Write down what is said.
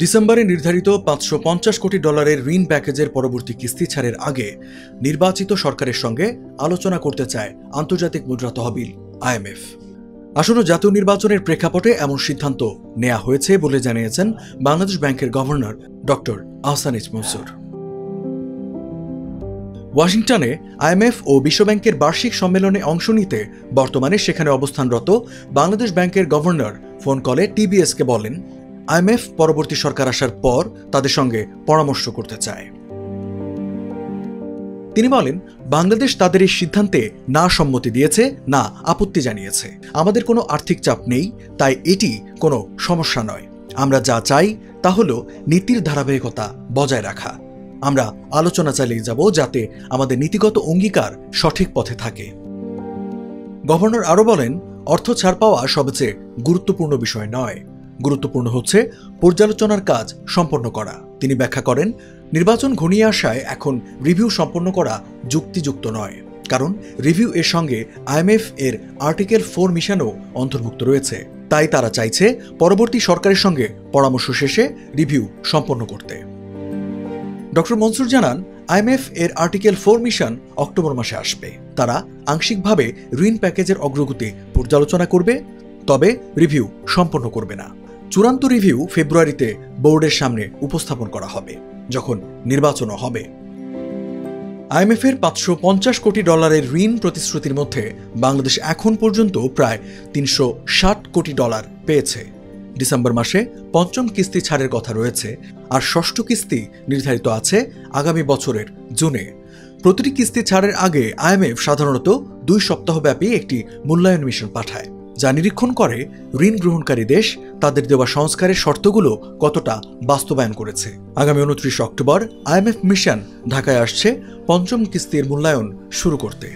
ডিসেম্বরে নির্ধারিত $550 কোটি ঋণ প্যাকেজের পরবর্তী কিস্তি ছাড়ের আগে নির্বাচিত সরকারের সঙ্গে আলোচনা করতে চায় আন্তর্জাতিক মুদ্রা তহবিল IMF। আসন্ন জাতীয় নির্বাচনের প্রেক্ষাপটে এমন সিদ্ধান্ত নেওয়া হয়েছে বলে জানিয়েছেন বাংলাদেশ ব্যাংকের governor doctor Ahsan H Mansur. ওয়াশিংটনে IMF ও বিশ্বব্যাংকের বার্ষিক সম্মেলনে অংশ নিতে বর্তমানে সেখানে অবস্থানরত বাংলাদেশ ব্যাংকের গভর্নর ফোন কলে TBS-কে বলেন, IMF পরবর্তী সরকার আসার পর তাদের সঙ্গে পরামর্শ করতে চায়। তিনি বলেন, বাংলাদেশ তাদের এই সিদ্ধান্তে না সম্মতি দিয়েছে, না আপত্তি জানিয়েছে। আমাদের কোনো আর্থিক চাপ নেই, তাই এটি কোনো সমস্যা নয়। আমরা যা চাই তা হলো নীতির ধারাবাহিকতা বজায় রাখা। আমরা আলোচনা চালিয়ে যাব যাতে আমাদের নীতিগত অঙ্গীকার সঠিক পথে থাকে। গভর্নর আরও বলেন, অর্থ ছাড় পাওয়া সবচেয়ে গুরুত্বপূর্ণ বিষয় নয়, গুরুত্বপূর্ণ হচ্ছে পর্যালোচনার কাজ সম্পন্ন করা। তিনি ব্যাখ্যা করেন, নির্বাচন ঘনিয়ে আসায় এখন রিভিউ সম্পন্ন করা যুক্তিযুক্ত নয়, কারণ রিভিউ এর সঙ্গে IMF এর আর্টিকেল 4 মিশনও অন্তর্ভুক্ত রয়েছে। তাই তারা চাইছে পরবর্তী সরকারের সঙ্গে পরামর্শ শেষে রিভিউ সম্পন্ন করতে। ডক্টর মনসুর জানান, IMF এর আর্টিকেল 4 মিশন অক্টোবর মাসে আসবে। তারা আংশিকভাবে ঋণ প্যাকেজের অগ্রগতি পর্যালোচনা করবে, তবে রিভিউ সম্পন্ন করবে না। চূড়ান্ত রিভিউ ফেব্রুয়ারিতে বোর্ডের সামনে উপস্থাপন করা হবে, যখন নির্বাচনও হবে। IMF এর $550 কোটি ঋণ প্রতিশ্রুতির মধ্যে বাংলাদেশ এখন পর্যন্ত প্রায় $360 কোটি পেয়েছে। ডিসেম্বর মাসে পঞ্চম কিস্তি ছাড়ের কথা রয়েছে, আর ষষ্ঠ কিস্তি নির্ধারিত আছে আগামী বছরের জুনে। প্রতিটি কিস্তি ছাড়ের আগে IMF সাধারণত 2 সপ্তাহব্যাপী একটি মূল্যায়ন মিশন পাঠায়, যা নিরীক্ষণ করে ঋণ গ্রহণকারী দেশ তাদের দেওয়া সংস্কারের শর্তগুলো কতটা বাস্তবায়ন করেছে। আগামী 29 অক্টোবর IMF মিশন ঢাকায় আসছে পঞ্চম কিস্তির মূল্যায়ন শুরু করতে।